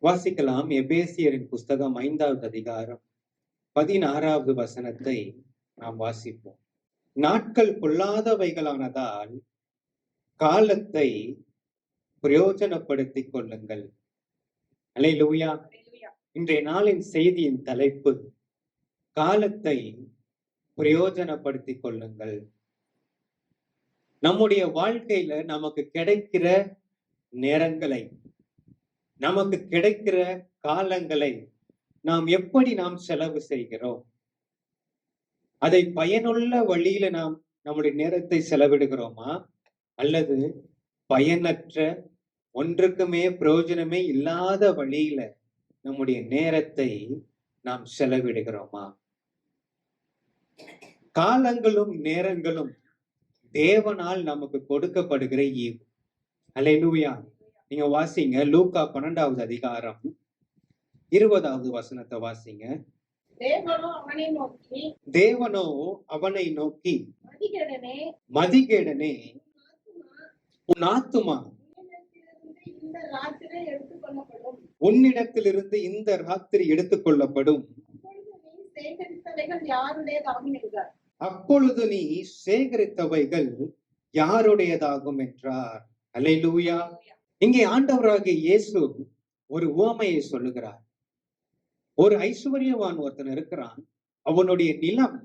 வாசிக்கலாம். எபேசியரின் புஸ்தகம் 5வது அதிகாரம் 16வது வசனத்தை நாம் வாசிப்போம். நாட்கள் பொல்லாதவைகளானதால் காலத்தை பிரயோஜனப்படுத்திக் கொள்ளுங்கள். அல்லேலூயா. இன்றைய நாளின் செய்தியின் தலைப்பு காலத்தை பிரயோஜனப்படுத்திக் கொள்ளுங்கள். நம்முடைய வாழ்க்கையில நமக்கு கிடைக்கிற நேரங்களை, நமக்கு கிடைக்கிற காலங்களை நாம் எப்படி செலவு செய்கிறோம்? அதை பயனுள்ள வழியில நாம் நம்முடைய நேரத்தை செலவிடுகிறோமா, அல்லது பயனற்ற ஒன்றுக்குமே பிரயோஜனமே இல்லாத வழியில நம்முடைய நேரத்தை நாம் செலவிடுகிறோமா? காலங்களும் நேரங்களும் தேவனால் நமக்கு கொடுக்கப்படுகிற ஈவு. அல்லேலூயா. நீங்க வாசிங்க, லூக்கா 12வது அதிகாரம் 20வது வசனத்தை வாசிங்க. தேவனோ அவனை நோக்கி, மதிகேடனே, உன் ஆத்துமா உன்னிடத்திலிருந்து இந்த ராத்திரி எடுத்துக் கொள்ளப்படும், அப்பொழுது நீ சேகரித்தவைகள் யாருடையதாகும் என்றார். அல்லேலூயா. இங்கே ஆண்டவராகிய இயேசு ஒரு உவமையை சொல்லுகிறார். ஒரு ஐஸ்வர்யவான் ஒருத்தன் இருக்கிறான். அவனுடைய நிலம்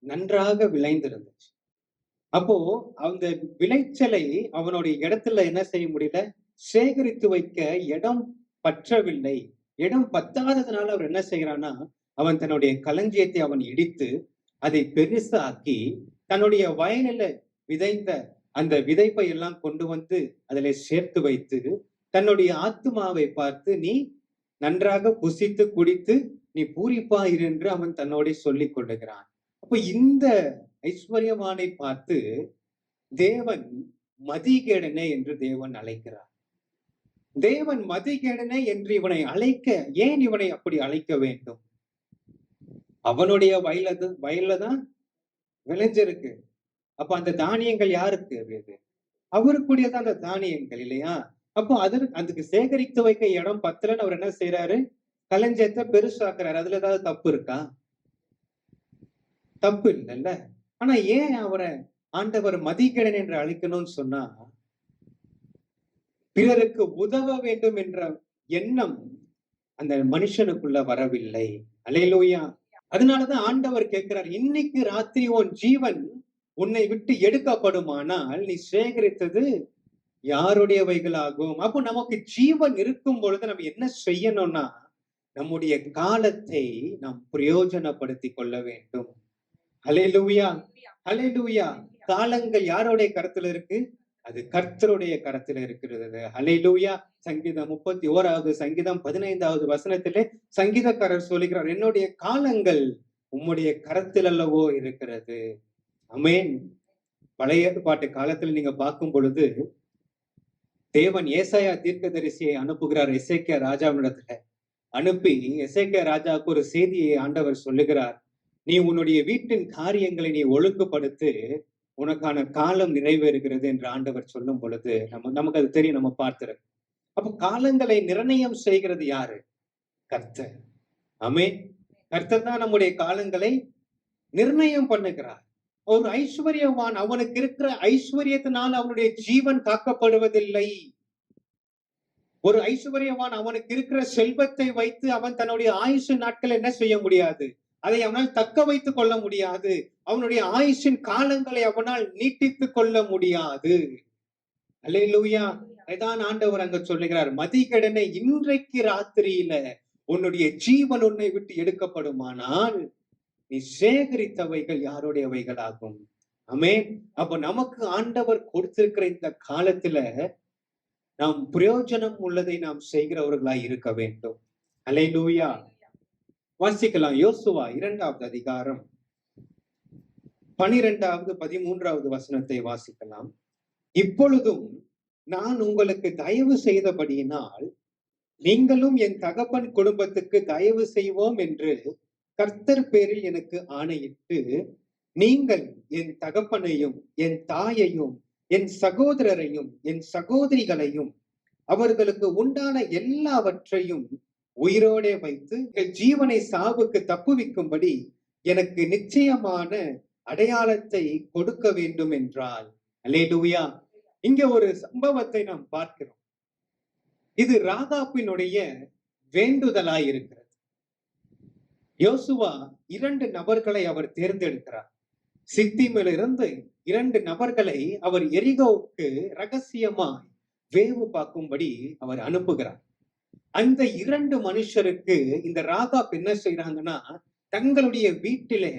நன்றாக விளைந்திருந்துச்சு. அப்போ அந்த விளைச்சலை அவனுடைய இடத்துல என்ன செய்ய முடியல, சேகரித்து வைக்க இடம் பற்றவில்லை. இடம் பத்தாததுனால அவர் என்ன செய்யறான்னா, அவன் தன்னுடைய களஞ்சியத்தை அவன் இடித்து அதை பெருசாக்கி தன்னுடைய வயலில விதைந்த அந்த விதைப்பை எல்லாம் கொண்டு வந்து அதில் சேர்த்து வைத்து தன்னுடைய ஆத்துமாவை பார்த்து, நீ நன்றாக புசித்து குடித்து நீ பூரிப்பாயிரு என்று அவன் தன்னோட சொல்லிக் கொள்ளுகிறான். அப்ப இந்த ஐஸ்வர்யவானை பார்த்து தேவன் மதிகேடனே என்று தேவன் அழைக்கிறார். தேவன் மதிகேடனே என்று இவனை அழைக்க, ஏன் இவனை அப்படி அழைக்க வேண்டும்? அவனுடைய வயல்ல தான் விளைஞ்சிருக்கு. அப்ப அந்த தானியங்கள் யாருக்கு? அவருக்குரியதான் அந்த தானியங்கள் இல்லையா? அப்போ அதுக்கு சேகரித்து வைக்க இடம் பத்தலன்னு அவர் என்ன செய்யறாரு, களஞ்சியத்தை பெருசாக்குறாரு. அதுல ஏதாவது தப்பு இருக்கா? தப்பு இல்லைல்ல. ஆனா ஏன் அவரை ஆண்டவர் மதிகேடன் என்று அழைக்கணும்னு சொன்னா, பிறருக்கு உதவ வேண்டும் என்ற எண்ணம் அந்த மனுஷனுக்குள்ள வரவில்லை. அல்லேலூயா. அதனாலதான் ஆண்டவர் கேட்கிறார், இன்னைக்கு ராத்திரி உன் ஜீவன் உன்னை விட்டு எடுக்கப்படுமானால் நீ சேகரித்தது யாருடையவைகளாகும்? அப்போ நமக்கு ஜீவன் இருக்கும் பொழுது நம்ம என்ன செய்யணும்னா, நம்முடைய காலத்தை நாம் பிரயோஜனப்படுத்தி கொள்ள வேண்டும். அல்லேலூயா, அல்லேலூயா. காலங்கள் யாருடைய கருத்துல இருக்கு? அது கர்த்தருடைய கரத்துல இருக்கிறது. அல்லேலூயா. சங்கீதம் 31வது சங்கீதம் 15வது வசனத்திலே சங்கீதக்காரர் சொல்லுகிறார், என்னுடைய காலங்கள் உம்முடைய கரத்தில் அல்லவோ இருக்கிறது. ஆமென். பழைய ஏற்பாட்டு காலத்துல நீங்க பார்க்கும் பொழுது தேவன் ஏசாயா தீர்க்கதரிசியை அனுப்புகிறார். எசேக்கியா ராஜாவினிடத்துல அனுப்பி எசேக்கியா ராஜாவுக்கு ஒரு செய்தியை ஆண்டவர் சொல்லுகிறார். நீ உன்னுடைய வீட்டின் காரியங்களை நீ ஒழுங்குபடுத்து, உனக்கான காலம் நிறைவேறுகிறது என்று ஆண்டவர் சொல்லும் பொழுது நமக்கு அது தெரியும், நம்ம பார்த்திருக்கோம். அப்ப காலங்களை நிர்ணயம் செய்கிறது யாரு? கர்த்தர். ஆமென். கர்த்தர் தான் நம்முடைய காலங்களை நிர்ணயம் பண்ணுகிறார். ஒரு ஐஸ்வர்யவான், அவனுக்கு இருக்கிற ஐஸ்வர்யத்தினால் அவனுடைய ஜீவன் காக்கப்படுவதில்லை. ஒரு ஐஸ்வர்யவான் அவனுக்கு இருக்கிற செல்வத்தை வைத்து அவன் தன்னுடைய ஆயுசு நாட்கள் என்ன செய்ய முடியாது, அதை அவனால் தக்க வைத்துக் கொள்ள முடியாது. அவனுடைய ஆயுஷின் காலங்களை அவனால் நீட்டித்துக் கொள்ள முடியாது. அல்லேலூயா. அதான் ஆண்டவர் அங்க சொல்லுகிறார், மதிகேடனே, இன்றைக்கு ராத்திரியில உன்னுடைய ஜீவன் உன்னை விட்டு எடுக்கப்படுமானால் நீ சேகரித்தவைகள் யாருடையவைகளாகும்? ஆமென். அப்ப நமக்கு ஆண்டவர் கொடுத்திருக்கிற இந்த காலத்துல நாம் பிரயோஜனம் உள்ளதை நாம் செய்கிறவர்களாய் இருக்க வேண்டும். அல்லேலூயா. வாசிக்கலாம். யோசுவா 2வது அதிகாரம் 12வது 13வது வசனத்தை வாசிக்கலாம். இப்பொழுதும் நான் உங்களுக்கு தயவு செய்தபடியினால் நீங்களும் என் தகப்பன் குடும்பத்துக்கு தயவு செய்வோம் என்று கர்த்தர் பேரில் எனக்கு ஆணையிட்டு, நீங்கள் என் தகப்பனையும் என் தாயையும் என் சகோதரரையும் என் சகோதரிகளையும் அவர்களுக்கு உண்டான எல்லாவற்றையும் உயிரோடே வைத்து எங்கள் ஜீவனை சாவுக்கு தப்புவிக்கும்படி எனக்கு நிச்சயமான அடையாளத்தை கொடுக்க வேண்டும் என்றால். அல்லேலூயா. இங்க ஒரு சம்பவத்தை நாம் பார்க்கிறோம். இது ராகாப்பினுடைய வேண்டுதலாய் இருக்கிறது. யோசுவா 2 நபர்களை அவர் தேர்ந்தெடுக்கிறார். சித்திமிலிருந்து 2 நபர்களை அவர் எரிகோவுக்கு ரகசியமாய் வேவு பார்க்கும்படி அவர் அனுப்புகிறார். அந்த 2 மனுஷருக்கு இந்த ராகாப் என்ன செய்யறாங்கன்னா, தங்களுடைய வீட்டிலே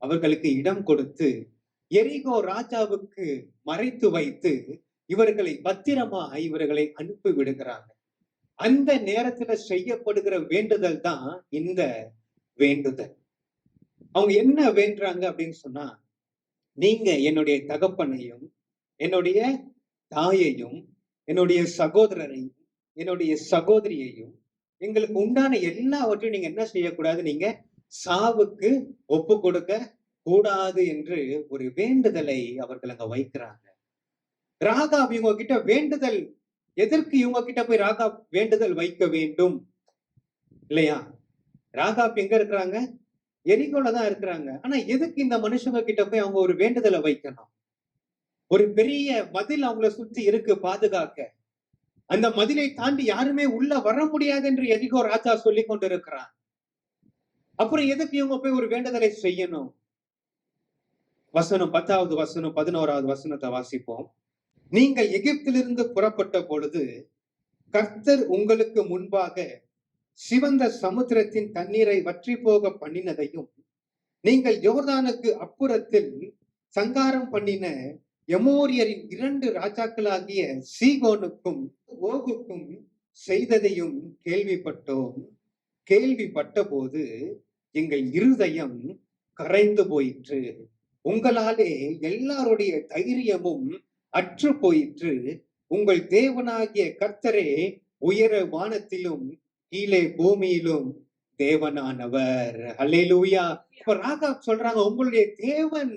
அவர்களுக்கு இடம் கொடுத்து எரிகோ ராஜாவுக்கு மறைத்து வைத்து இவர்களை பத்திரமாய் இவர்களை அனுப்பி விடுகிறாங்க. அந்த நேரத்துல செய்யப்படுகிற வேண்டுதல் தான் இந்த வேண்டுதல். அவங்க என்ன வேண்டுறாங்க அப்படின்னு சொன்னா, நீங்க என்னுடைய தகப்பனையும் என்னுடைய தாயையும் என்னுடைய சகோதரரையும் என்னுடைய சகோதரியையும் எங்களுக்கு உண்டான எல்லாவற்றையும் நீங்க என்ன செய்யக்கூடாது, நீங்க சாவுக்கு ஒப்பு கொடுக்க கூடாது என்று ஒரு வேண்டுதலை அவர்கள் அங்க வைக்கிறாங்க. ராகாப் இவங்க கிட்ட வேண்டுதல், எதற்கு இவங்க கிட்ட போய் ராகாப் வேண்டுதல் வைக்க வேண்டும் இல்லையா? ராகாப் எங்க இருக்கிறாங்க? எரிகோல தான் இருக்கிறாங்க. ஆனா எதுக்கு இந்த மனுஷங்க கிட்ட போய் அவங்க ஒரு வேண்டுதலை வைக்கணும்? ஒரு பெரிய மதில் அவங்கள சுத்தி இருக்கு பாதுகாக்க. அந்த மதிலை தாண்டி யாருமே உள்ள வர முடியாது என்று எரிகோ ராஜா சொல்லி கொண்டிருக்கிறான். அப்புறம் எதுக்கு இவங்க போய் ஒரு வேண்டுதலை செய்யணும்? வசனம் 10வது வசனம் 11வது வசனத்தை வாசிப்போம். நீங்கள் எகிப்திலிருந்து புறப்பட்ட பொழுது கர்த்தர் உங்களுக்கு முன்பாக சிவந்த சமுத்திரத்தின் தண்ணீரை வற்றி போக பண்ணினதையும், நீங்கள் யோர்தானுக்கு அப்புறத்தில் சங்காரம் பண்ணின எமோரியரின் 2 ராஜாக்களாகிய சீகோனுக்கும் ஓகுக்கும் செய்ததையும் கேள்விப்பட்டோம். கேள்விப்பட்ட போது எங்கள் இருதயம் கரைந்து போயிற்று. உங்களாலே எல்லாருடைய தைரியமும் அற்று போயிற்று. உங்கள் தேவனாகிய கர்த்தரே உயர வானத்திலும் கீழே பூமியிலும் தேவனானவர். அல்லேலூயா. இப்ப ராகாப் சொல்றாங்க, உங்களுடைய தேவன்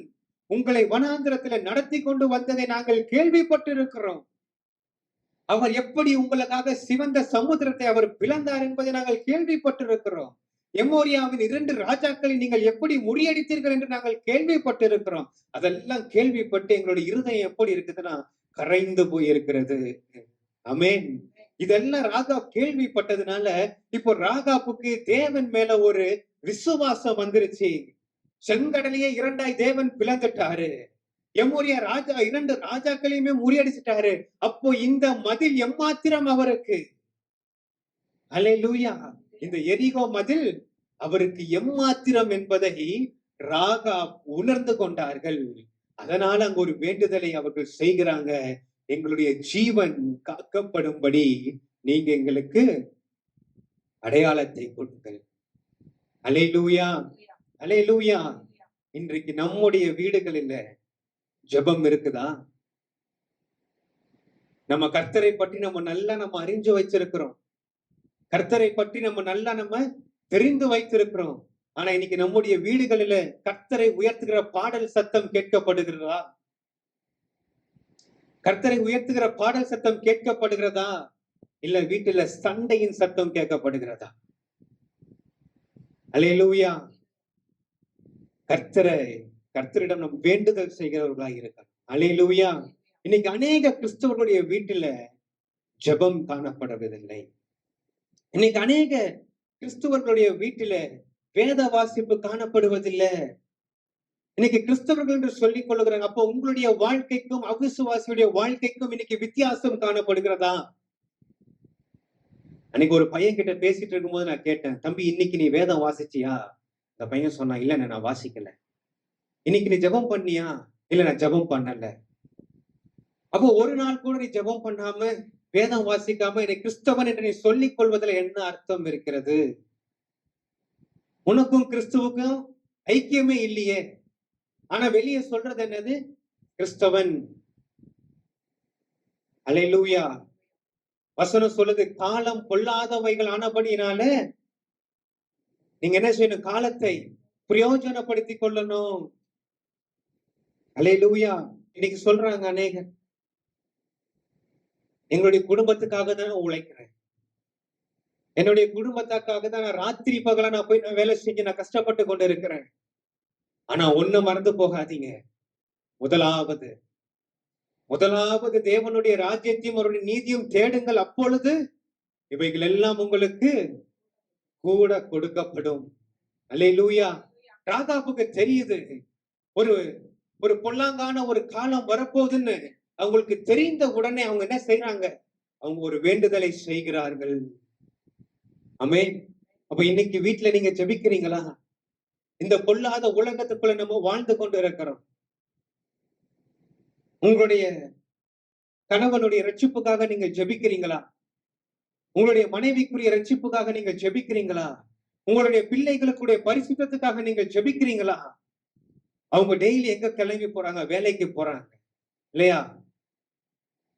உங்களை வனாந்திரத்துல நடத்தி கொண்டு வந்ததை நாங்கள் கேள்விப்பட்டிருக்கிறோம். அவர் எப்படி உங்களுக்காக சிவந்த சமுத்திரத்தை அவர் பிளந்தார் என்பதை நாங்கள் கேள்விப்பட்டிருக்கிறோம். எமோரியாவின் 2 ராஜாக்களை நீங்கள் எப்படி முறியடித்தீர்கள் என்று நாங்கள் கேள்விப்பட்டிருக்கிறோம். அதெல்லாம் கேள்விப்பட்டு எங்களுடைய இருதயம் எப்படி இருக்குதுன்னா கரைந்து போயிருக்கிறது. ஆமென். இதெல்லாம் ராகாப் கேள்விப்பட்டதுனால இப்போ ராகாப்புக்கு தேவன் மேல ஒரு விசுவாசம் வந்துருச்சு. செங்கடலையே 2ஆய் தேவன் பிளந்துட்டாரு. எமோரியா ராஜா 2 ராஜாக்களையுமே முறியடிச்சிட்டாரு. அப்போ இந்த மதில் எம்மாத்திரம் அவருக்கு. அல்லேலூயா. இந்த எரிகோ மதில் அவருக்கு எம்மாத்திரம் என்பதை ராகாப் உணர்ந்து கொண்டார்கள். அதனால அங்க ஒரு வேண்டுதலை அவர்கள் செய்கிறாங்க. எங்களுடைய ஜீவன் காக்கப்படும்படி நீங்க எங்களுக்கு அடையாளத்தை கொடுங்கள். அல்லேலூயா. அல்லேலூயா. இன்றைக்கு நம்முடைய வீடுகளில் ஜெபம் இருக்குதா? நம்ம கர்த்தரை பற்றி நம்ம அறிஞ்சு வச்சிருக்கிறோம். கர்த்தரை பற்றி நம்ம தெரிந்து வைத்திருக்கிறோம். ஆனா இன்னைக்கு நம்முடைய வீடுகளில கர்த்தரை உயர்த்துகிற பாடல் சத்தம் கேட்கப்படுகிறதா? கர்த்தரை உயர்த்துகிற பாடல் சத்தம் கேட்கப்படுகிறதா? இல்ல வீட்டுல சண்டையின் சத்தம் கேட்கப்படுகிறதா? அல்லேலூயா. கர்த்தரிடம் நம் வேண்டுதல் செய்கிறவர்களாக இருக்கிறோம். அல்லேலூயா. இன்னைக்கு அநேக கிறிஸ்தவர்களுடைய வீட்டுல ஜெபம் காணப்படுவதில்லை. இன்னைக்கு அநேக கிறிஸ்தவர்களுடைய வீட்டில வேத வாசிப்பு காணப்படுவதில்லை. இன்னைக்கு கிறிஸ்தவர்கள் என்று சொல்லிக் கொள்ளுகிறாங்க. அப்போ உங்களுடைய வாழ்க்கைக்கும் அவிசுவாசியுடைய வாழ்க்கைக்கும் இன்னைக்கு வித்தியாசம் காணப்படுகிறதா? அன்னைக்கு ஒரு பையன் கிட்ட பேசிட்டு இருக்கும்போது நான் கேட்டேன், தம்பி இன்னைக்கு நீ வேதம் வாசிச்சியா? அந்த பையன் சொன்னா, இல்ல நான் வாசிக்கல. இன்னைக்கு நீ ஜெபம் பண்ணியா? இல்ல நான் ஜெபம் பண்ணல. அப்போ ஒரு நாள் கூட நீ ஜெபம் பண்ணாம வேதம் வாசிக்காம என்னை கிறிஸ்தவன் என்று நீ சொல்லிக் கொள்வதில் என்ன அர்த்தம் இருக்கிறது? உனக்கும் கிறிஸ்துவுக்கும் ஐக்கியமே இல்லையே. ஆனா வெளியே சொல்றது என்னது? கிறிஸ்தவன். அல்லேலூயா. வசனம் சொல்லுது, காலம் பொல்லாதவைகள் ஆனபடினால நீங்க என்ன செய்யணும்? காலத்தை பிரயோஜனப்படுத்திக் கொள்ளணும். அல்லேலூயா. இன்னைக்கு சொல்றாங்க அநேகர், எங்களுடைய குடும்பத்துக்காக தான் நான் உழைக்கிறேன். என்னுடைய குடும்பத்துக்காக தான் நான் ராத்திரி பகலா நான் போய் நான் வேலை செஞ்சு நான் கஷ்டப்பட்டு கொண்டு இருக்கிறேன். ஆனா ஒண்ணு மறந்து போகாதீங்க. முதலாவது முதலாவது தேவனுடைய ராஜ்யத்தையும் அவருடைய நீதியும் தேடுங்கள், அப்பொழுது இவைகள் எல்லாம் உங்களுக்கு கூட கொடுக்கப்படும். அல்லேலூயா. ராகாபுக்கு தெரியுது ஒரு ஒரு பொல்லாங்கான ஒரு காலம் வரப்போகுதுன்னு அவங்களுக்கு தெரிந்த உடனே அவங்க என்ன செய்யறாங்க? அவங்க ஒரு வேண்டுதலை செய்கிறார்கள். ஆமென். அப்ப இன்னைக்கு வீட்டுல நீங்க ஜெபிக்கிறீங்களா? இந்த பொல்லாத உலகத்துக்குள்ள நம்ம வாழ்ந்து கொண்டு இருக்கிறோம். உங்களுடைய கணவனுடைய ரட்சிப்புக்காக நீங்க ஜெபிக்கிறீங்களா? உங்களுடைய மனைவிக்குரிய ரட்சிப்புக்காக நீங்க ஜெபிக்கிறீங்களா? உங்களுடைய பிள்ளைகளுக்குடைய பரிசுத்தத்துக்காக நீங்க ஜெபிக்கிறீங்களா? அவங்க டெய்லி எங்க கிளம்பி போறாங்க? வேலைக்கு போறாங்க இல்லையா?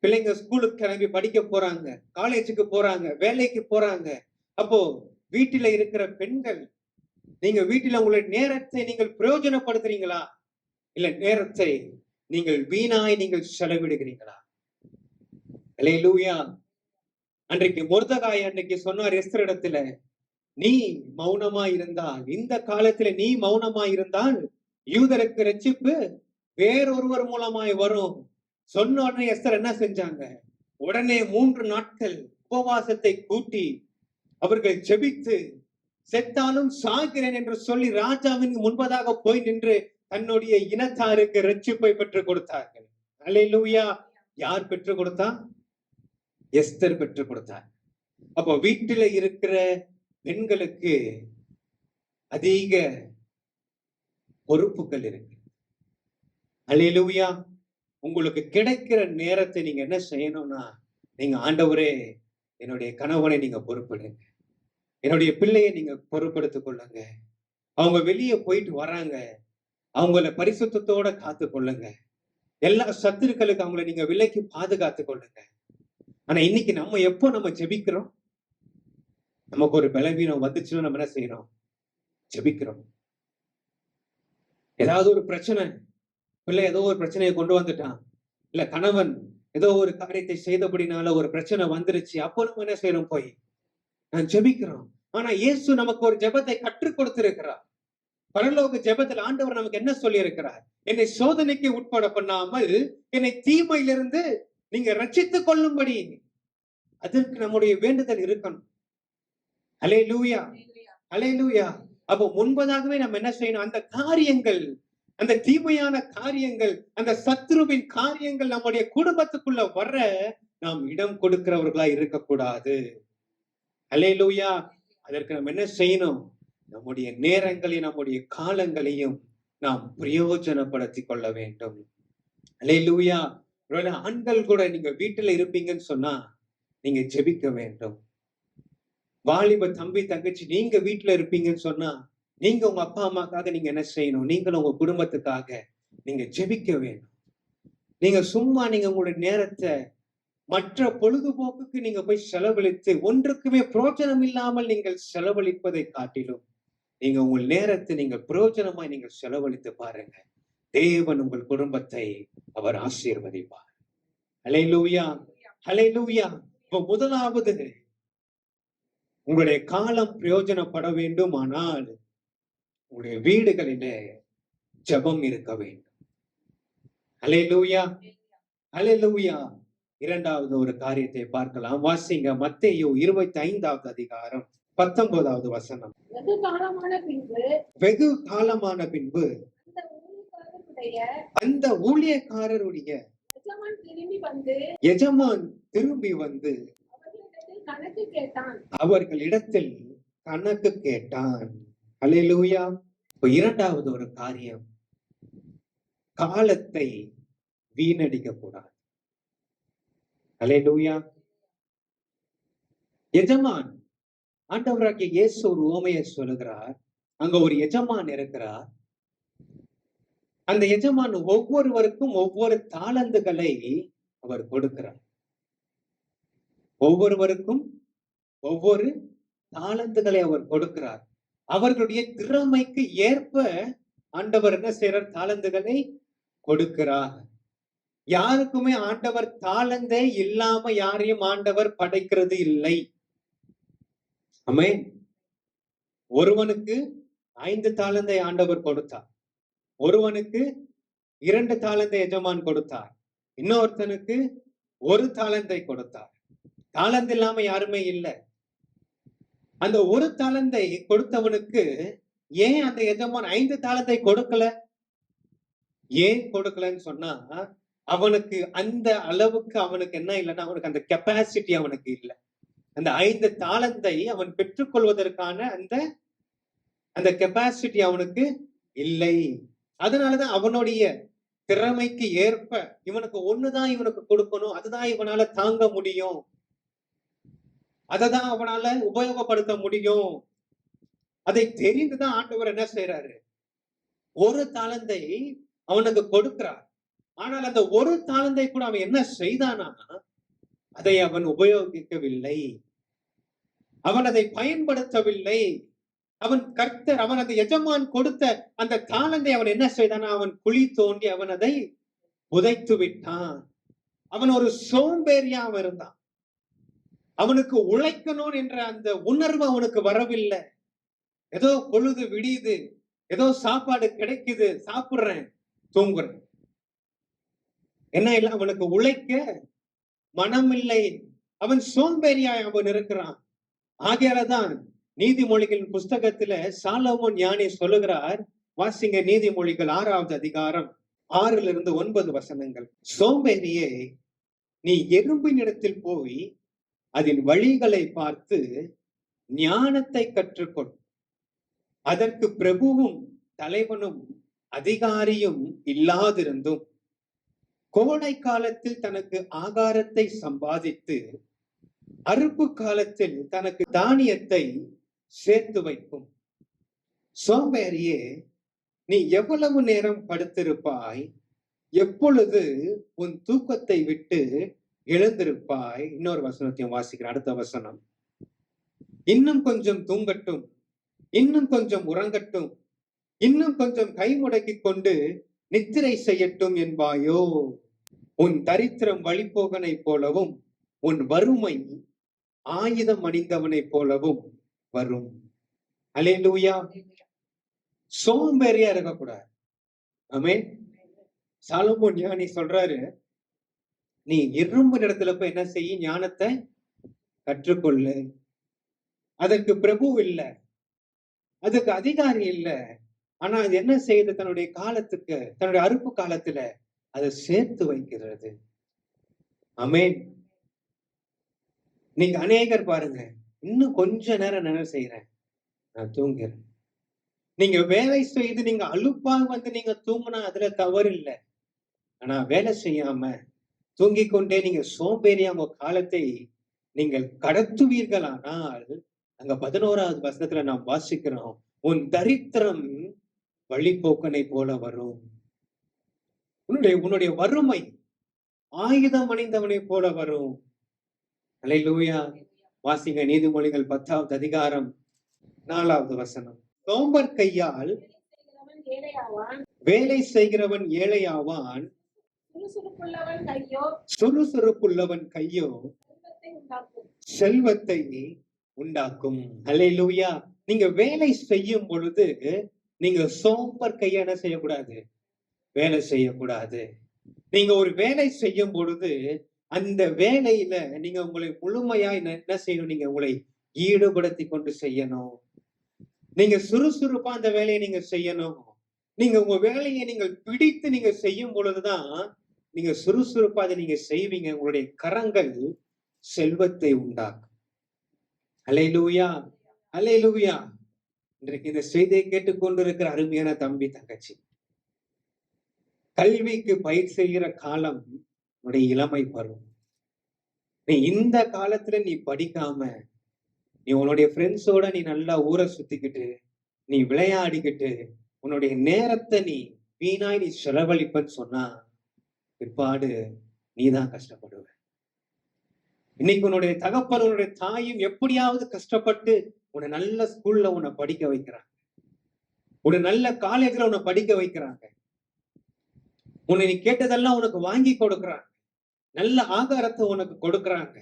பிள்ளைங்க ஸ்கூலுக்கு கிளம்பி படிக்க போறாங்க, காலேஜுக்கு போறாங்க, வேலைக்கு போறாங்க. அப்போ வீட்டில இருக்கிற பெண்கள், நீங்க வீட்டில உங்களுடைய நேரத்தை நீங்கள் பிரயோஜனப்படுத்துறீங்களா? இல்ல நேரத்தை நீங்கள் வீணாய் நீங்கள் செலவிடுகிறீங்களா? அல்லேலூயா. அன்றைக்கு மொர்தெகாய் அன்றைக்கு சொன்னார் எஸ்தர் இடத்துல, நீ மௌனமா இருந்தால், இந்த காலத்துல நீ மௌனமா இருந்தால் யூதருக்கு ரட்சிப்பு வேறொருவர் மூலமாய் வரும். சொன்ன உடனே எஸ்தர் என்ன செஞ்சாங்க? உடனே 3 நாட்கள் உபவாசத்தை கூட்டி அவர்கள் ஜெபித்து, செத்தாலும் சாகிறேன் என்று சொல்லி ராஜாவின் முன்பதாக போய் நின்று தன்னுடைய இனத்தாருக்கு ரட்சிப்பை பெற்றுக் கொடுத்தார்கள். அல்லேலூயா. யார் பெற்றுக் கொடுத்தா? எஸ்தர் பெற்றுக் கொடுத்தார். அப்போ வீட்டில இருக்கிற பெண்களுக்கு அதிக பொறுப்புகள் இருக்கு. அல்லேலூயா. உங்களுக்கு கிடைக்கிற நேரத்தை நீங்க என்ன செய்யணும்னா, நீங்க ஆண்டவரே என்னுடைய கணவனை நீங்க பொறுப்படுங்க, என்னுடைய பிள்ளையை நீங்க பொறுப்படுத்திக் கொள்ளுங்க. அவங்க வெளியே போயிட்டு வராங்க, அவங்கள பரிசுத்தத்தோட காத்து கொள்ளுங்க. எல்லா சத்துருக்களுக்கு அவங்களை நீங்க விலைக்கு பாதுகாத்துக் கொள்ளுங்க. ஆனா இன்னைக்கு நம்ம ஜெபிக்கிறோம்? நமக்கு ஒரு பலவீனம் வந்துச்சுன்னா நம்ம என்ன செய்யறோம்? ஜெபிக்கிறோம். ஏதாவது ஒரு பிரச்சனை, பிள்ளை ஏதோ ஒரு பிரச்சனையை கொண்டு வந்துட்டான், இல்ல கணவன் ஏதோ ஒரு காரியத்தை செய்தபடினால ஒரு பிரச்சனை வந்துருச்சு, அப்போ நம்ம என்ன செய்யறோம்? போய் நான் ஜெபிக்கிறோம். ஆனா இயேசு நமக்கு ஒரு ஜெபத்தை கற்றுக் கொடுத்திருக்கிறார். பரலோக ஜெபத்தில் ஆண்டவர் நமக்கு என்ன சொல்லி இருக்கிறார்? என்னை சோதனைக்கு உட்பட பண்ணாமல் என்னை தீமையிலிருந்து நீங்க ரட்சித்துக் கொள்ளும்படி. அதற்கு நம்முடைய வேண்டுதல் இருக்கணும். அல்லேலூயா. அல்லேலூயா. அப்போ முன்பதாகவே நம்ம என்ன செய்யணும்? அந்த காரியங்கள், அந்த தீமையான காரியங்கள், அந்த சத்ருவின் காரியங்கள் நம்முடைய குடும்பத்துக்குள்ள வர நாம் இடம் கொடுக்கிறவர்களா இருக்கக்கூடாது. அல்லேலூயா. அதற்கு நம்ம என்ன செய்யணும்? நம்முடைய நேரங்களையும் நம்முடைய காலங்களையும் நாம் பிரயோஜனப்படுத்திக் கொள்ள வேண்டும். அல்லேலூயா. ஒருவேளை ஆண்கள் கூட நீங்க வீட்டுல இருப்பீங்கன்னு சொன்னா நீங்க ஜெபிக்க வேண்டும். வாலிப தம்பி தங்கச்சி நீங்க வீட்டுல இருப்பீங்கன்னு சொன்னா நீங்க உங்க அப்பா அம்மாக்காக நீங்க என்ன செய்யணும்? நீங்களும் உங்க குடும்பத்துக்காக நீங்க ஜெபிக்க வேண்டும். நீங்க சும்மா நீங்க உங்களுடைய நேரத்தை மற்ற பொழுதுபோக்குக்கு நீங்க போய் செலவழித்து ஒன்றுக்குமே பிரயோஜனம் இல்லாமல் நீங்கள் செலவழிப்பதை காட்டிலும் நீங்க உங்கள் நேரத்தை நீங்க பிரயோஜனமாய் நீங்கள் செலவழித்து பாருங்க. தேவன் உங்கள் குடும்பத்தை அவர் ஆசீர்வதிப்பார். அல்லேலூயா. அல்லேலூயா. இப்ப முதலாவது உங்களுடைய காலம் பிரயோஜனப்பட வேண்டும். ஆனால் உங்களுடைய வீடுகளிலே ஜெபம் இருக்க வேண்டும். அல்லேலூயா. அல்லேலூயா. இரண்டாவது ஒரு காரியத்தை பார்க்கலாம். வாசிங்க மத்தேயு 25வது அதிகாரம் 19வது வசனம். வெகு காலமான பின்பு அந்த ஊழியக்காரருடைய எஜமான் திரும்பி வந்து அவர்களிடத்தில் கணக்கு கேட்டான். அல்லேலூயா. இரண்டாவது ஒரு காரியம், காலத்தை வீணடிக்க கூடாது. அல்லேலூயா. எஜமான், ஆண்டவராகிய இயேசு ஒரு உவமையை சொல்லுகிறார். அங்க ஒரு எஜமான் இருக்கிறார். அந்த எஜமான் ஒவ்வொருவருக்கும் ஒவ்வொரு தாளந்துகளை அவர் கொடுக்கிறார். ஒவ்வொருவருக்கும் ஒவ்வொரு தாளந்துகளை அவர் கொடுக்கிறார். அவர்களுடைய திறமைக்கு ஏற்ப ஆண்டவர் என்ன செய்யறார்? தாளந்துகளை கொடுக்கிறார். யாருக்குமே ஆண்டவர் தாளந்தே இல்லாம யாரையும் ஆண்டவர் படைக்கிறது இல்லை. ஆமென். ஒருவனுக்கு 5 தாளந்தை ஆண்டவர் கொடுத்தார். ஒருவனுக்கு 2 தாளந்தை எஜமான் கொடுத்தார். இன்னொருத்தனுக்கு 1 தாளந்தை கொடுத்தார். தாளந்து இல்லாம யாருமே இல்ல. அந்த 1 தாளந்தை கொடுத்தவனுக்கு ஏன் அந்த எஜமான் 5 தாளந்தை கொடுக்கல? ஏன் கொடுக்கலன்னு சொன்னா, அவனுக்கு அந்த அளவுக்கு அவனுக்கு என்ன இல்லைன்னா, அவனுக்கு அந்த கெப்பாசிட்டி அவனுக்கு இல்ல. அந்த 5 தாளந்தை அவன் பெற்றுக்கொள்வதற்கான அந்த அந்த கெப்பாசிட்டி அவனுக்கு இல்லை. அதனாலதான் அவனுடைய திறமைக்கு ஏற்ப இவனுக்கு ஒண்ணுதான் இவனுக்கு கொடுக்கணும், அதுதான் இவனால தாங்க முடியும், அததான் அவனால உபயோகப்படுத்த முடியும். அதை தெரிந்துதான் ஆண்டவர் என்ன செய்யறாரு, 1 தாளந்தை அவனுக்கு கொடுக்கிறார். ஆனால் அந்த 1 தாளந்தை கூட அவன் என்ன செய்தானா, அதை அவன் உபயோகிக்கவில்லை, அவன் அதை பயன்படுத்தவில்லை. அவன் கர்த்தர், அவன் அந்த எஜமான் கொடுத்த அந்த தாளந்தை அவன் என்ன செய்தானா, அவன் குழி தோண்டி அவன் அதை புதைத்து விட்டான். அவன் ஒரு சோம்பேறியா இருந்தான். அவனுக்கு உழைக்கணும் என்ற அந்த உணர்வு அவனுக்கு வரவில்லை. ஏதோ பொழுது விடியுது, ஏதோ சாப்பாடு கிடைக்குது, சாப்பிடுறேன், தூங்குறேன், என்ன இல்லை, அவனுக்கு உழைக்க மனம் இல்லை. அவன் சோம்பேறியாய் அவன் இருக்கிறான். ஆகையாலதான் நீதிமொழிகளின் புஸ்தகத்துல சாலமோன் ஞானி சொல்லுகிறார், வாசிங்க நீதிமொழிகள் 6வது அதிகாரம் 6-9 வசனங்கள். சோம்பேறியே, நீ எறும்பின் இடத்தில் போய் அதன் வழிகளை பார்த்து ஞானத்தை கற்றுக்கொள். அதற்கு பிரபுவும் தலைவனும் அதிகாரியும் இல்லாதிருந்தும் கோடை காலத்தில் தனக்கு ஆகாரத்தை சம்பாதித்து அறுப்பு காலத்தில் தனக்கு தானியத்தை சேர்த்து வைக்கும். சோம்பேறியே, நீ எவ்வளவு நேரம் படுத்திருப்பாய்? எப்பொழுது உன் தூக்கத்தை விட்டு எழுந்திருப்பாய்? இன்னொரு வசனத்தையும் வாசிக்கிறேன், அடுத்த வசனம். இன்னும் கொஞ்சம் தூங்கட்டும், இன்னும் கொஞ்சம் உறங்கட்டும், இன்னும் கொஞ்சம் கை முடக்கி கொண்டு நித்திரை செய்யட்டும் என்பாயோ? உன் தரித்திரம் வழிபோகனை போலவும் உன் வறுமை ஆயுதம் அணிந்தவனை போலவும் வரும். அல்லேலூயா. சோம்பேறியா இருக்கக்கூடாது. ஆமென். சாலமோன் ஞானி சொல்றாரு, நீ எறும்பு இடத்துல போய் என்ன செய்ய, ஞானத்தை கற்றுக்கொள்ளு. அதற்கு பிரபு இல்ல, அதுக்கு அதிகாரி இல்ல, ஆனா அது என்ன செய்யுது, தன்னுடைய காலத்துக்கு, தன்னுடைய அறுப்பு காலத்துல அதை சேர்த்து வைக்கிறது. ஆமென். நீங்க அநேகர் பாருங்க, இன்னும் கொஞ்ச நேரம் என்ன செய்யறேன், நான் தூங்குறேன். நீங்க வேலை செய்து நீங்க அலுப்பாக வந்து நீங்க தூங்கினா அதுல தவறு இல்லை. ஆனா வேலை செய்யாம தூங்கிக் கொண்டே நீங்க சோம்பேறியா உங்க காலத்தை நீங்கள் கடத்துவீர்களானால், அங்க 11வது வசனத்துல நாம் வாசிக்கிறோம், உன் தரித்திரம் வழிபோக்கனை போல வரும். உன்னுடைய வறுமை ஆயுதம் அணிந்தவனை போல வரும். அல்லேலூயா. வாசிங்க நீதிமொழிகள் 10வது அதிகாரம் 4வது வசனம். சோம்பர் கையால் வேலை செய்கிறவன் ஏழையாவான், சுறுசுறுப்புள்ளவன் கையோ செல்வத்தை உண்டாக்கும். அல்லேலூயா. நீங்க வேலை செய்யும் பொழுது நீங்க சோம்பர் கைய என்ன செய்யக்கூடாது, வேலை செய்யக்கூடாது. நீங்க ஒரு வேலை செய்யும் பொழுது அந்த வேலையில நீங்க உங்களை முழுமையா என்ன செய்யணும், நீங்க உங்களை ஈடுபடுத்தி கொண்டு செய்யணும். நீங்க சுறுசுறுப்பா அந்த வேலையை நீங்க செய்யணும். நீங்க உங்க வேலையை நீங்கள் பிடித்து நீங்க செய்யும் பொழுதுதான் நீங்க சுறுசுறுப்பா அதை நீங்க செய்வீங்க. உங்களுடைய கரங்கள் செல்வத்தை உண்டாக்கும். அல்லேலூயா, அல்லேலூயா. இன்றைக்கு இந்த செய்தியை கேட்டுக்கொண்டிருக்கிற அருமையான தம்பி தங்கச்சி, கல்விக்கு பயிர் செய்கிற காலம் உன்னுடைய இளமை பருவம். நீ இந்த காலத்துல நீ படிக்காம நீ உன்னுடைய ஃப்ரெண்ட்ஸோட நீ நல்லா ஊரை சுத்திக்கிட்டு நீ விளையாடிக்கிட்டு உன்னுடைய நேரத்தை நீ வீணாய் நீ செலவழிப்பன்னு சொன்னா பிற்பாடு நீதான் கஷ்டப்படுவ. இன்னைக்கு உன்னுடைய தகப்பன் உன்னுடைய தாயும் எப்படியாவது கஷ்டப்பட்டு உன்னை நல்ல ஸ்கூல்ல உன்னை படிக்க வைக்கிறாங்க, உன்னை நல்ல காலேஜ்ல உன்னை படிக்க வைக்கிறாங்க. உன்னை நீ கேட்டதெல்லாம் உனக்கு வாங்கி கொடுக்குறாங்க. நல்ல ஆகாரத்தை உனக்கு கொடுக்குறாங்க.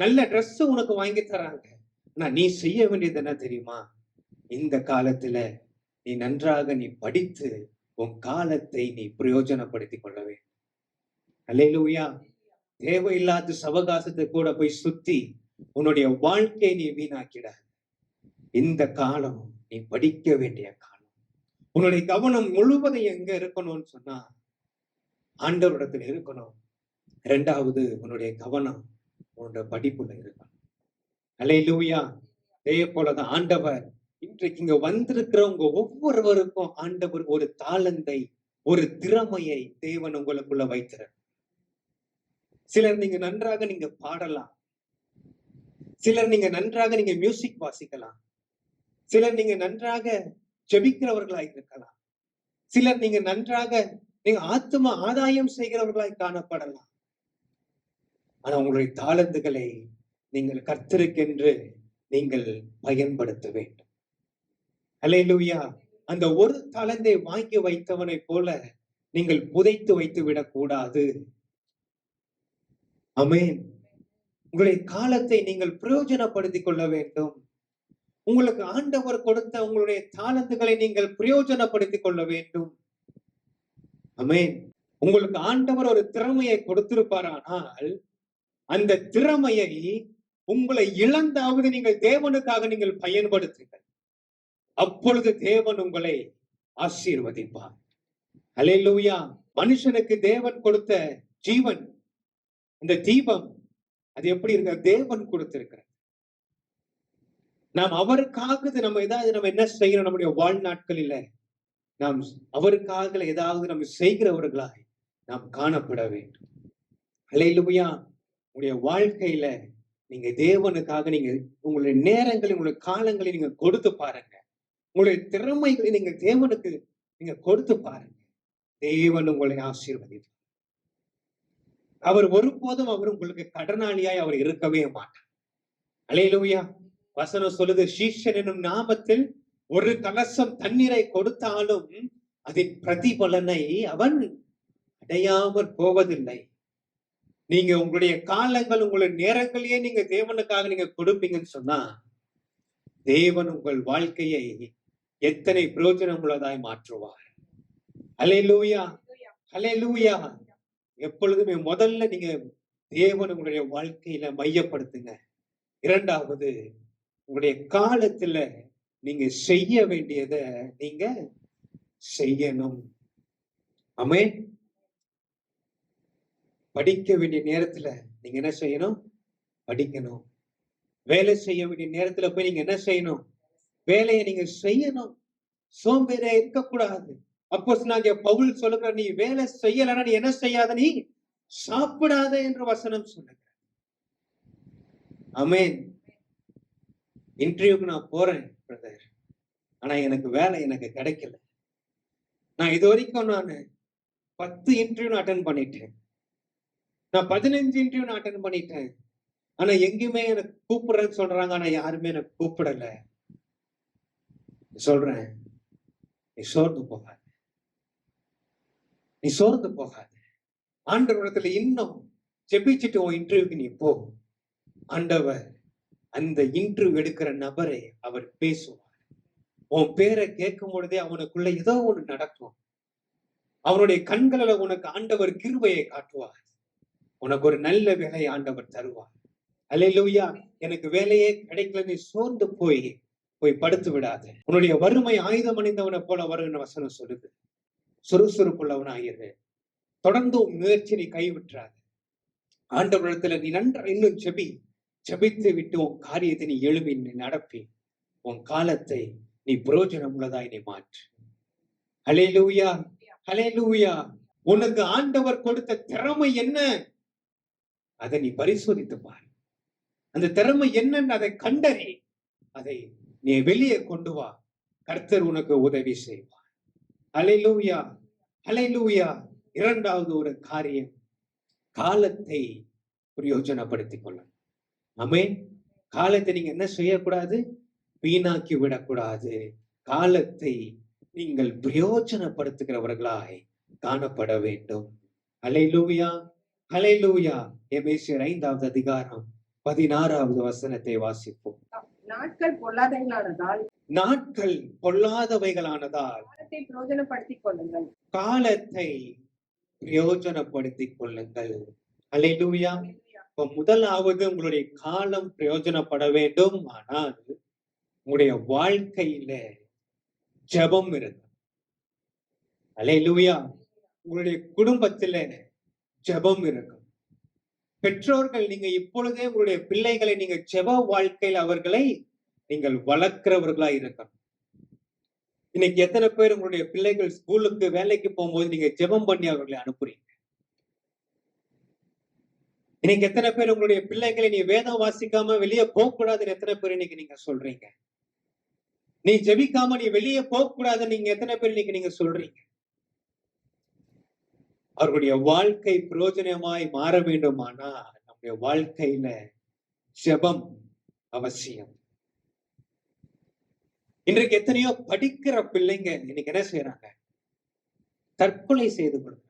நல்ல ட்ரெஸ் உனக்கு வாங்கி தராங்க. ஆனா நீ செய்ய வேண்டியது என்ன தெரியுமா? இந்த காலத்துல நீ நன்றாக நீ படித்து உன் காலத்தை நீ பிரயோஜனப்படுத்திக் கொள்ள வேண்டும். அல்லேலூயா. தேவையில்லாத சவகாசத்தை கூட போய் சுத்தி உன்னுடைய வாழ்க்கையை நீ வீணாக்கிட. இந்த காலம் நீ படிக்க வேண்டிய காலம். உன்னுடைய கவனம் முழுவதும் எங்க இருக்கணும்னு சொன்னா ஆண்டவரிடத்தில் இருக்கணும். இரண்டாவது, உன்னுடைய கவனம் உன்னுடைய படிப்புல இருக்கணும். அல்லேலூயா. அதே போலதான் ஆண்டவர் இன்றைக்கு இங்க வந்திருக்கிறவங்க ஒவ்வொருவருக்கும் ஆண்டவர் ஒரு தாளந்தை, ஒரு திறமையை தேவன் உங்களுக்குள்ள வைத்திருக்கிறார். சிலர் நீங்க நன்றாக நீங்க பாடலாம். சிலர் நீங்க நன்றாக நீங்க மியூசிக் வாசிக்கலாம். சிலர் நீங்க நன்றாக ஜெபிக்கிறவர்களாய் இருக்கலாம். சிலர் நீங்க நன்றாக நீங்க ஆத்தும ஆதாயம் செய்கிறவர்களாய் காணப்படலாம். ஆனா உங்களுடைய தாளந்துகளை நீங்கள் கர்த்தருக்கென்று நீங்கள் பயன்படுத்த வேண்டும். அல்லேலூயா. அந்த ஒரு தாளந்தை வாங்கி வைத்தவனை போல நீங்கள் புதைத்து வைத்து விடக்கூடாது. ஆமென். உங்களுடைய காலத்தை நீங்கள் பிரயோஜனப்படுத்திக் கொள்ள வேண்டும். உங்களுக்கு ஆண்டவர் கொடுத்த உங்களுடைய தாளந்துகளை நீங்கள் பிரயோஜனப்படுத்திக் கொள்ள வேண்டும். ஆமென். உங்களுக்கு ஆண்டவர் ஒரு திறமையை கொடுத்திருப்பாரானால் அந்த திறமையை உங்களை இழந்தாவது நீங்கள் தேவனுக்காக நீங்கள் பயன்படுத்துங்கள். அப்பொழுது தேவன் உங்களை ஆசீர்வதிப்பார். அல்லேலூயா. மனுஷனுக்கு தேவன் கொடுத்த ஜீவன், அந்த தீபம், அது எப்படி இருக்க? தேவன் கொடுத்திருக்கிறார். நாம் அவருக்காக நம்ம என்ன செய்யணும்? நம்முடைய வாழ்நாட்களில நாம் அவருக்காக ஏதாவது நம்ம செய்கிறவர்களாய் நாம் காணப்பட வேண்டும். அல்லேலூயா. உங்களுடைய வாழ்க்கையில நீங்க தேவனுக்காக நீங்க உங்களுடைய நேரங்களை, உங்களுடைய காலங்களை நீங்க கொடுத்து பாருங்க. உங்களுடைய திறமைகளை நீங்க தேவனுக்கு நீங்க கொடுத்து பாருங்க. தேவன் உங்களை ஆசீர்வதிப்பார். அவர் ஒருபோதும் அவர் உங்களுக்கு கடனாளியாய் அவர் இருக்கவே மாட்டார். அல்லேலூயா. வசனம் சொல்லுது, சீஷன் என்னும் நாமத்தில் ஒரு கலசம் தண்ணீரை கொடுத்தாலும் அதன் பிரதிபலனை அவன் அடையாமல் போவதில்லை. நீங்க உங்களுடைய காலங்கள், உங்களுடைய நேரங்களையே நீங்க தேவனுக்காக நீங்க கொடுப்பீங்கன்னு சொன்னா தேவன் உங்கள் வாழ்க்கையை எத்தனை பிரயோஜனம் உள்ளதாய் மாற்றுவார். அல்லேலூயா. அல்லேலூயா. எப்பொழுதுமே முதல்ல நீங்க தேவன் உங்களுடைய வாழ்க்கையில மையப்படுத்துங்க. இரண்டாவது, உங்களுடைய காலத்துல நீங்க செய்ய வேண்டியதை நீங்க செய்யணும். ஆமென். படிக்க வேண்டிய நேரத்துல நீங்க என்ன செய்யணும்? படிக்கணும். வேலை செய்ய வேண்டிய நேரத்துல போய் நீங்க என்ன செய்யணும்? வேலையை நீங்க செய்யணும். சோம்பேறியா இருக்கக்கூடாது. அப்போஸ்தலனாகிய பவுல் சொல்லுகிற, நீ வேலை செய்யலன்னா நீ என்ன செய்யாத? நீ சாப்பிடாத என்று வசனம் சொல்லுங்க. ஆமென். இன்டர்வியூக்கு நான் போறேன் பிரதர், ஆனா எனக்கு வேலை எனக்கு கிடைக்கல. நான் இது வரைக்கும் நான் 10 இன்டர்வியூ அட்டென்ட் பண்ணிட்டேன். நான் 15 இன்டர்வியூ அட்டென்ட் பண்ணிட்டேன். ஆனா எங்கேயுமே எனக்கு கூப்பிடுறேன்னு சொல்றாங்க. ஆனா யாருமே எனக்கு கூப்பிடல. சொல்றேன், நீ சோர்ந்து போகாத. நீ சோர்ந்து போகாத. ஆண்டவரிடத்துல இன்னும் ஜெபிச்சுட்டு உன் இன்டர்வியூக்கு நீ போ. ஆண்டவர் அந்த இன்டர்வியூ எடுக்கிற நபரை அவர் பேசுவார். உன் பேரை கேட்கும் பொழுதே அவனுக்குள்ள ஏதோ ஒண்ணு நடக்கும். அவனுடைய கண்களில உனக்கு ஆண்டவர் கிருபையை காட்டுவார். உனக்கு ஒரு நல்ல வேலையை ஆண்டவர் தருவார். அல்லேலூயா. எனக்கு வேலையே கிடைக்கல, நீ சோர்ந்து போய் படுத்து விடாத. உன்னுடைய வறுமை ஆயுதம் அணிந்தவனை போல வருகிற வசனம் சொல்லுது. சுறுசுறுப்புள்ளவனாயிரு. தொடர்ந்து முயற்சி நீ கைவிட்டுறாத. ஆண்டவரிடத்துல நீ நன்றா இன்னும் ஜெபித்து விட்டு உன் காரியத்தை நீ எழுப்பி நடப்பி உன் காலத்தை நீ பிரயோஜனம் உள்ளதாய் நீ மாற்று. அல்லேலூயா. அல்லேலூயா. உனக்கு ஆண்டவர் கொடுத்த திறமை என்ன? அதை நீ பரிசோதித்து பார். அந்த திறமை என்னன்னு அதை கண்டறி, அதை நீ வெளியே கொண்டு வா. கர்த்தர் உனக்கு உதவி செய்வார். அல்லேலூயா. அல்லேலூயா. இரண்டாவது ஒரு காரியம், காலத்தை பிரயோஜனப்படுத்திக் கொள்ளணும். ஆமென். காலத்தை நீங்க என்ன செய்யக்கூடாது? வீணாக்கி விடக்கூடாது. காலத்தை நீங்கள் பிரயோஜனப்படுத்துகிறவர்களாய் காணப்பட வேண்டும். அல்லேலூயா, அல்லேலூயா. எபேசியர் 5வது அதிகாரம் 16வது வசனத்தை வாசிப்போம். நாட்கள் பொல்லாதவைகளானதால் நாட்கள் பொல்லாதவைகளானதால் காலத்தை பிரயோஜனப்படுத்திக் கொள்ளுங்கள். காலத்தை பிரயோஜனப்படுத்திக் கொள்ளுங்கள். அல்லேலூயா. இப்ப முதலாவது உங்களுடைய காலம் பிரயோஜனப்பட வேண்டும். ஆனால் உங்களுடைய வாழ்க்கையில ஜெபம் இருக்கு. அல்லேலூயா. உங்களுடைய குடும்பத்தில ஜெபம் இருக்கும். பெற்றோர்கள் நீங்க இப்பொழுதே உங்களுடைய பிள்ளைகளை நீங்க ஜெப வாழ்க்கையில் அவர்களை நீங்கள் வளர்க்கிறவர்களா இருக்கணும். இன்னைக்கு எத்தனை பேர் உங்களுடைய பிள்ளைகள் ஸ்கூலுக்கு வேலைக்கு போகும்போது நீங்க ஜெபம் பண்ணி அவர்களை அனுப்புறீங்க? இன்னைக்கு எத்தனை பேர் உங்களுடைய பிள்ளைகளை நீ வேதம் வாசிக்காம வெளியே போக கூடாதுன்னு எத்தனை பேர் இன்னைக்கு நீங்க சொல்றீங்க? நீ ஜெபிக்காம நீ வெளியே போக கூடாதுன்னு நீங்க எத்தனை பேர் இன்னைக்கு நீங்க சொல்றீங்க? அவர்களுடைய வாழ்க்கை பிரயோஜனமாய் மாற வேண்டுமானால் நம்முடைய வாழ்க்கையில ஜெபம் அவசியம். இன்றைக்கு எத்தனையோ படிக்கிற பிள்ளைங்க இன்னைக்கு என்ன செய்யறாங்க? தற்கொலை செய்து கொள்றாங்க.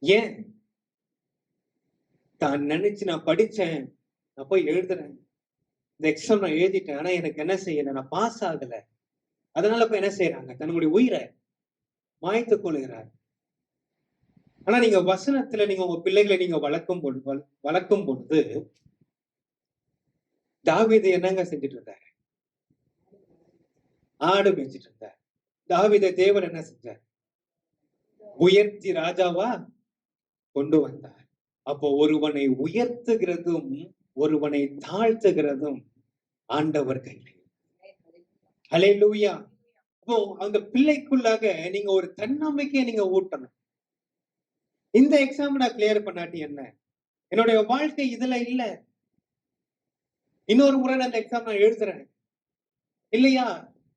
ஏன்? தான் நினைச்சு நான் படிச்சேன், நான் போய் எழுதுறேன், இந்த எக்ஸாம் நான் எழுதிட்டேன், ஆனா எனக்கு என்ன செய்யல, நான் பாஸ் ஆகல. அதனால போய் என்ன செய்யறாங்க? தன்னுடைய உயிரை மாய்த்துக் கொள்கிறார். ஆனா நீங்க வசனத்துல நீங்க உங்க பிள்ளைகளை நீங்க வளர்க்கும் பொழுது தாவீது என்னங்க செஞ்சுட்டு இருந்தாரு? ஆடு மேய்ச்சிட்டு இருந்தார். தாவீதை தேவன் என்ன செஞ்சார்? உயர்த்தி ராஜாவா கொண்டு வந்தார். அப்போ ஒருவனை உயர்த்துகிறதும் ஒருவனை தாழ்த்துகிறதும் ஆண்டவர் கையில். அல்லேலூயா. அப்போ அந்த பிள்ளைக்குள்ளாக நீங்க ஒரு தன்னம்பிக்கையை நீங்க ஊட்டணும். இந்த எக்ஸாம் நான் கிளியர் பண்ணாட்டி என்ன, என்னுடைய வாழ்க்கை இதுல இல்ல, இன்னொரு முறை நான் அந்த எக்ஸாம் நான் எழுதுறேன் இல்லையா,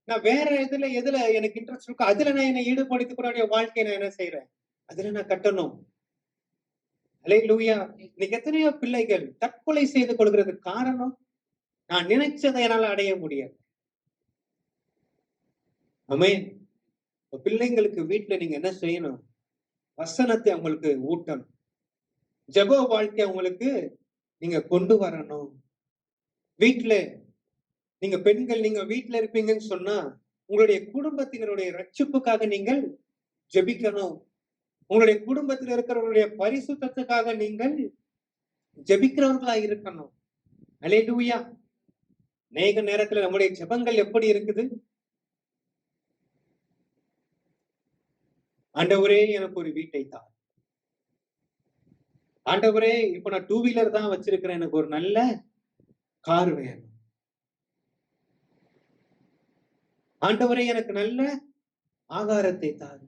நான் வேற எதுல எனக்கு இன்ட்ரெஸ்ட் இருக்கோ அதுல நான் என்னை ஈடுபடுத்திக் கூட வாழ்க்கையை நான் என்ன செய்யறேன், அதுல நான் கட்டணும். அல்லேலூயா. இன்னைக்கு எத்தனையோ பிள்ளைகள் தற்கொலை செய்து கொள்கிறதுக்கு காரணம், நான் நினைச்சதை என்னால அடைய முடியாது. ஆமென். பிள்ளைங்களுக்கு வீட்டுல நீங்க என்ன செய்யணும்? வசனத்தை அவங்களுக்கு ஊட்டணும். ஜெப வாழ்க்கை அவங்களுக்கு நீங்க கொண்டு வரணும். வீட்டுல நீங்க பெண்கள் நீங்க வீட்டுல இருப்பீங்கன்னு சொன்னா உங்களுடைய குடும்பத்தினருடைய ரட்சிப்புக்காக நீங்கள் ஜெபிக்கணும். உங்களுடைய குடும்பத்தில் இருக்கிறவங்களுடைய பரிசுத்தத்துக்காக நீங்கள் ஜெபிக்கிறவர்களா இருக்கணும். அல்லேலூயா. அநேக நேரத்துல நம்முடைய ஜெபங்கள் எப்படி இருக்குது? ஆண்டவரே எனக்கு ஒரு வீட்டை தான். ஆண்டவரே இப்ப நான் 2 வீலர் தான் வச்சிருக்கிறேன், எனக்கு ஒரு நல்ல கார் வேணும். ஆண்டவரே எனக்கு நல்ல ஆகாரத்தை தாரு.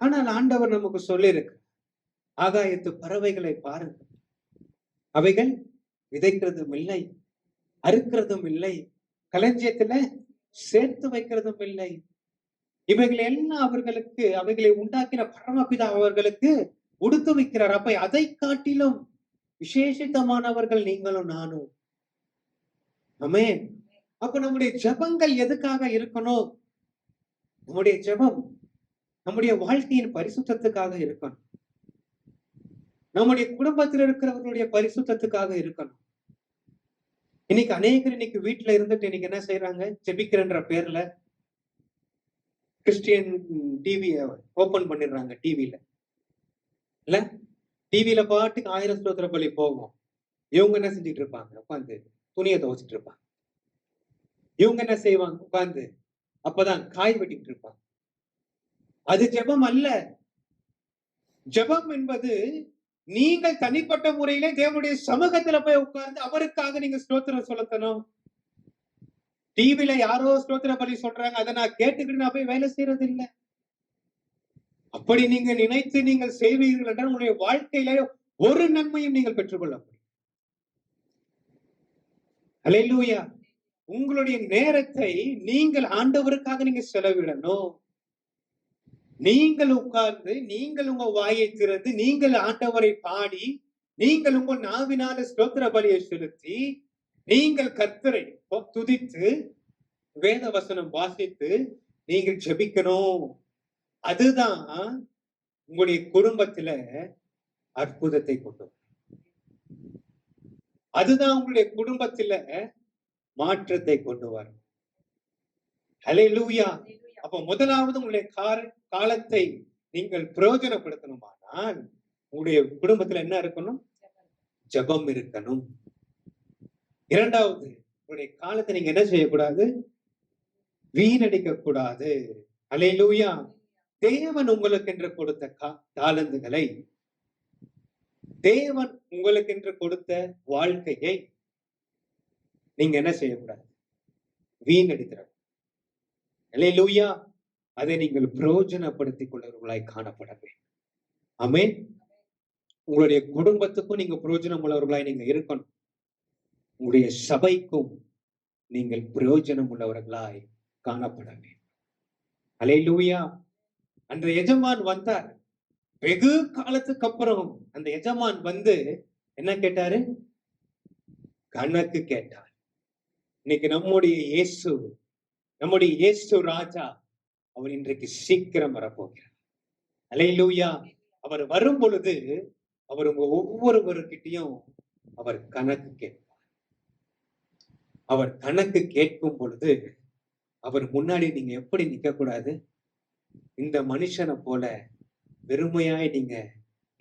ஆனால் ஆண்டவர் நமக்கு சொல்லியிருக்கு, ஆகாயத்து பறவைகளை பாருங்க, அவைகள் விதைக்கிறதும் இல்லை, அறுக்கிறதும் இல்லை, களஞ்சியத்துல சேர்த்து வைக்கிறதும் இல்லை. இவைகள் எல்லாம் அவர்களுக்கு, அவைகளை உண்டாக்கின பரமபிதா அவர்களுக்கு உடுத்து வைக்கிறார். அப்ப அதை காட்டிலும் விசேஷித்தமானவர்கள் நீங்களும் நானும். ஆமென். அப்ப நம்முடைய ஜெபங்கள் எதுக்காக இருக்கணும்? நம்முடைய ஜெபம் நம்முடைய வாழ்க்கையின் பரிசுத்தத்துக்காக இருக்கணும். நம்முடைய குடும்பத்தில் இருக்கிறவர்களுடைய பரிசுத்தத்துக்காக இருக்கணும். இன்னைக்கு அநேகர் இன்னைக்கு வீட்டுல இருந்துட்டு இன்னைக்கு என்ன செய்யறாங்க? ஜெபிக்கிறன்ற பேர்ல கிறிஸ்டியன் டிவியை ஓபன் பண்ணிடுறாங்க. டிவில இல்ல, டிவில பாட்டுக்கு 1000 ஸ்தோத்திர பலி போகும். இவங்க என்ன செஞ்சுட்டு இருப்பாங்க? உட்காந்து துணியை துவைச்சிட்டு இருப்பாங்க. இவங்க என்ன செய்வாங்க? உட்காந்து அப்பதான் காய் வெட்டிட்டு இருப்பாங்க. அது ஜெபம் அல்ல. ஜெபம் என்பது நீங்கள் தனிப்பட்ட முறையிலே தேவனுடைய சமூகத்துல போய் உட்கார்ந்து அவருக்காக நீங்க ஸ்தோத்திரம் சொல்லத்தணும். டிவில யாரோ ஸ்தோத்திர பலி சொல்றாங்க, அதை நான் கேட்டுக்கிட்டு நான் போய் வேலை செய்யறது இல்லை. அப்படி நீங்க நினைத்து நீங்கள் செய்வீர்கள் என்றால் உங்களுடைய வாழ்க்கையில ஒரு நன்மையும் நீங்கள் பெற்றுக்கொள்ள முடியும். அல்லேலூயா. உங்களுடைய நேரத்தை நீங்கள் ஆண்டவருக்காக நீங்க செலவிடணும். நீங்கள் உட்கார்ந்து, நீங்கள் உங்க வாயை திறந்து, நீங்கள் ஆண்டவரை பாடி, நீங்கள் உங்க நாவினால ஸ்தோத்திர பலியை செலுத்தி, நீங்கள் கர்த்தரை துதித்து வேத வசனம் வாசித்து நீங்கள் ஜெபிக்கணும். அதுதான் உங்களுடைய குடும்பத்துல அற்புதத்தை கொண்டு வரும். அதுதான் உங்களுடைய குடும்பத்துல மாற்றத்தை கொண்டு வரும். ஹல்லேலூயா. அப்ப முதலாவது உங்களுடைய காலத்தை நீங்கள் பிரயோஜனப்படுத்தணுமானால் உங்களுடைய குடும்பத்துல என்ன இருக்கணும்? ஜெபம் இருக்கணும். இரண்டாவது, உங்களுடைய காலத்தை நீங்க என்ன செய்யக்கூடாது? வீணடிக்க கூடாது. ஹல்லேலூயா. தேவன் உங்களுக்கு என்று கொடுத்த தாளந்துகளை, தேவன் உங்களுக்கு என்று கொடுத்த வாழ்க்கையை நீங்க என்ன செய்யக்கூடாது? வீணடிக்கிற. ஹல்லேலூயா. அதை நீங்கள் பிரயோஜனப்படுத்திக் கொள்ளுவர்களாய் காணப்பட வேண்டும். ஆமென். உங்களுடைய குடும்பத்துக்கும் நீங்க பிரயோஜனம் உள்ளவர்களாய் நீங்க இருக்கணும். உங்களுடைய சபைக்கும் நீங்கள் பிரயோஜனம் உள்ளவர்களாய் காணப்பட வேண்டும். ஹல்லேலூயா. அந்த எஜமான் வந்தார். வெகு காலத்துக்கு அப்புறம் அந்த எஜமான் வந்து என்ன கேட்டாரு? கணக்கு கேட்டார். இன்னைக்கு நம்முடைய இயேசு ராஜா அவர் இன்றைக்கு சீக்கிரம் வரப்போகிறார். ஹல்லேலூயா. அவர் வரும் பொழுது அவர் உங்க ஒவ்வொருவருக்கிட்டையும் அவர் கணக்கு கேட்பார். அவர் கணக்கு கேட்கும் பொழுது அவர் முன்னாடி நீங்க எப்படி நிக்க கூடாது? இந்த மனுஷனை போல வெறுமையாய் நீங்க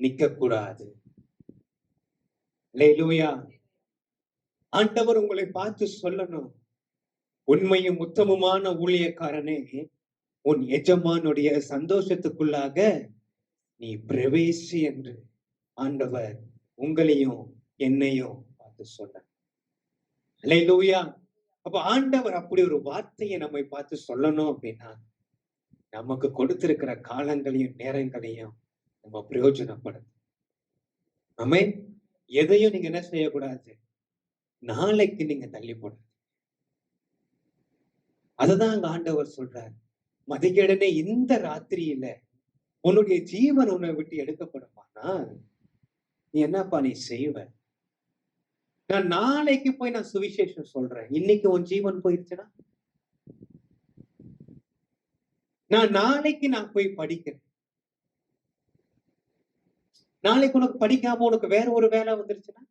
நிக்க கூடாது. ஹல்லேலூயா. ஆண்டவர் உங்களை பார்த்து சொல்லணும், உண்மையும் உத்தமமான ஊழியக்காரனே, உன் எஜமானுடைய சந்தோஷத்துக்குள்ளாக நீ பிரவேசி என்று ஆண்டவர் உங்களையும் என்னையும் பார்த்து சொல்ல. ஹல்லேலூயா. அப்ப ஆண்டவர் அப்படி ஒரு வார்த்தையை நம்மை பார்த்து சொல்லணும் அப்படின்னா நமக்கு கொடுத்திருக்கிற காலங்களையும் நேரங்களையும் நம்ம பிரயோஜனப்படும். ஆமென். எதையும் நீங்க என்ன செய்யக்கூடாது? நாளைக்கு நீங்க தள்ளி போடாது. அதுதான் அங்க ஆண்டவர் சொல்றார். மதிகேடனே, இந்த ராத்திரியில உன்னுடைய ஜீவன் உன்னை விட்டு எடுக்கப்படுமானா நீ என்னப்பா நீ செய்வ? நான் நாளைக்கு போய் நான் சுவிசேஷம் சொல்றேன், இன்னைக்கு உன் ஜீவன் போயிருச்சுன்னா? நாளைக்கு நான் போய் படிக்கிறேன், நாளைக்கு உனக்கு படிக்காம உனக்கு வேற ஒரு வேலை வந்துருச்சுன்னா?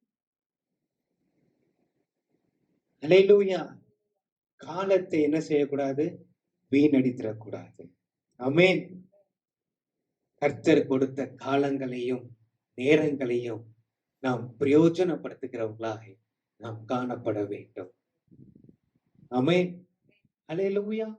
ஹல்லேலூயா. காலத்தை என்ன செய்யக்கூடாது? வீணடித்திடக்கூடாது. ஆமென். கர்த்தர் கொடுத்த காலங்களையும் நேரங்களையும் நாம் பிரயோஜனப்படுத்துகிறவர்களாய் நாம் காணப்பட வேண்டும். ஆமென். ஹல்லேலூயா.